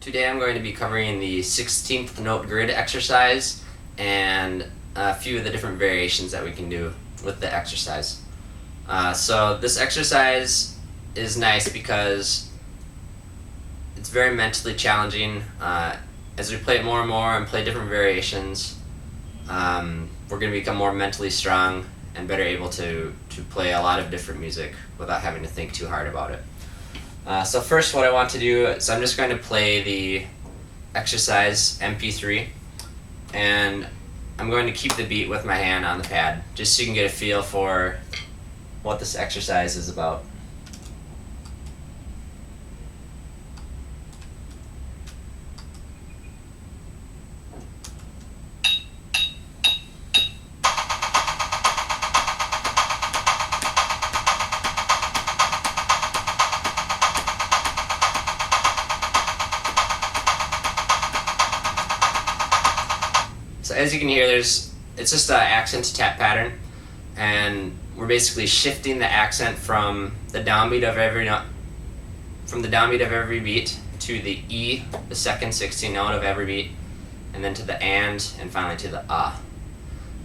Today I'm going to be covering the 16th note grid exercise and a few of the different variations that we can do with the exercise. So this exercise is nice because it's very mentally challenging. As we play it more and more and play different variations, we're going to become more mentally strong and better able to play a lot of different music without having to think too hard about it. So first what I want to do is I'm just going to play the exercise MP3, and I'm going to keep the beat with my hand on the pad just so you can get a feel for what this exercise is about. So as you can hear, it's just an accent to tap pattern, and we're basically shifting the accent from the downbeat of every note, from the downbeat of every beat to the E, the second 16th note of every beat, and then to the and finally to the ah.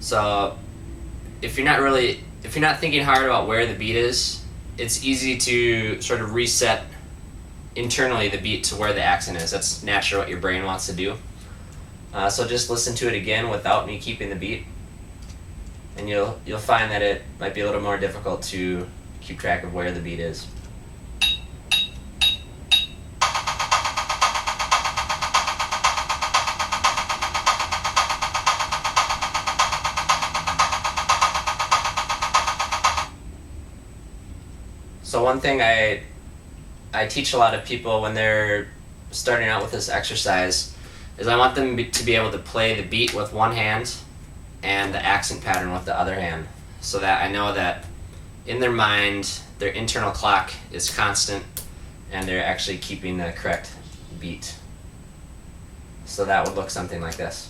So if you're not thinking hard about where the beat is, it's easy to sort of reset internally the beat to where the accent is. That's naturally what your brain wants to do. So just listen to it again without me keeping the beat, and you'll find that it might be a little more difficult to keep track of where the beat is. So one thing I teach a lot of people when they're starting out with this exercise is I want them to be able to play the beat with one hand and the accent pattern with the other hand, so that I know that in their mind their internal clock is constant and they're actually keeping the correct beat. So that would look something like this.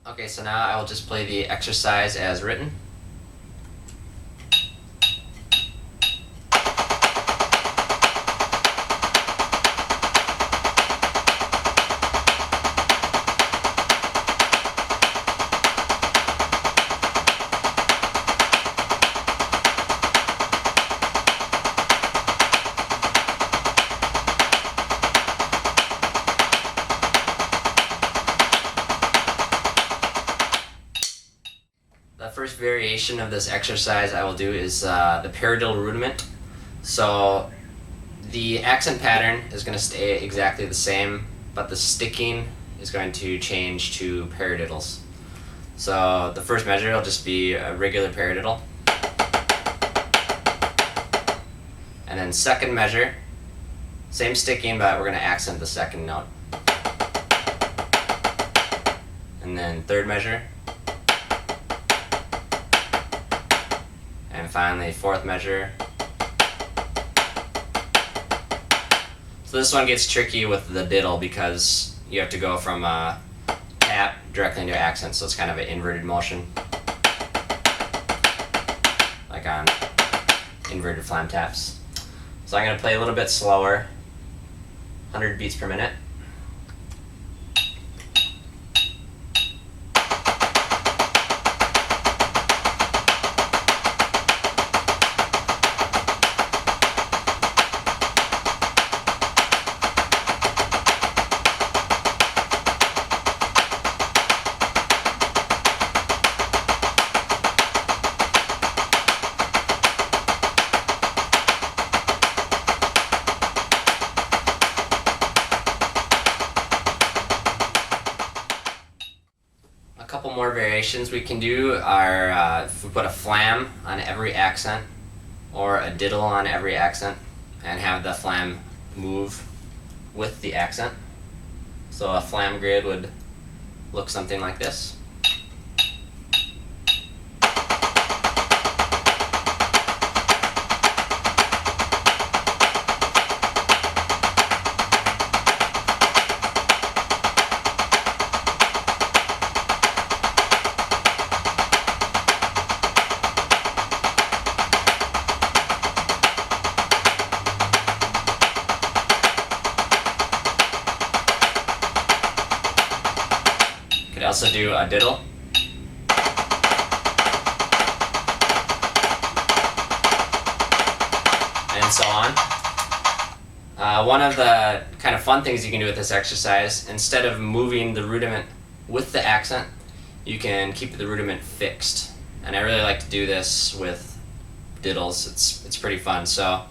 Okay, so now I will just play the exercise as written. The first variation of this exercise I will do is the Parallelrudiment. So the accent pattern is going to stay exactly the same, but the sticking is going to change to paradiddles. So the first measure will just be a regular paradiddle. And then second measure, same sticking, but we're going to accent the second note. And then third measure. And finally, fourth measure. So this one gets tricky with the diddle because you have to go from a tap directly into accent, so it's kind of an inverted motion, like on inverted flam taps. So I'm going to play a little bit slower, 100 beats per minute. A couple more variations we can do are if we put a flam on every accent or a diddle on every accent and have the flam move with the accent. So a flam grid would look something like this. Could also do a diddle. And so on. One of the kind of fun things you can do with this exercise, instead of moving the rudiment with the accent, you can keep the rudiment fixed. And I really like to do this with diddles. It's pretty fun. So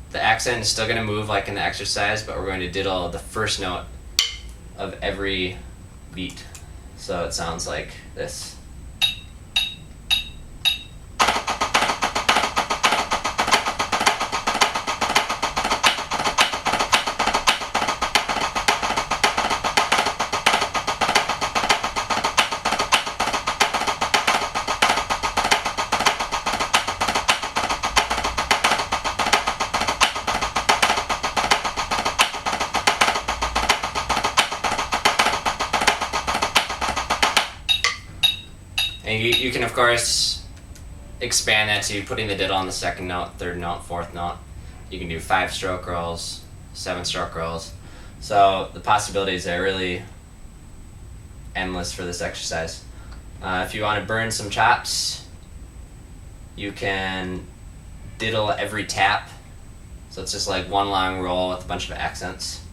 the accent is still going to move like in the exercise, but we're going to diddle the first note of every beat. So it sounds like this. And you can, of course, expand that to putting the diddle on the second note, third note, fourth note. You can do 5-stroke rolls, 7-stroke rolls. So the possibilities are really endless for this exercise. If you want to burn some chops, you can diddle every tap. So it's just like one long roll with a bunch of accents.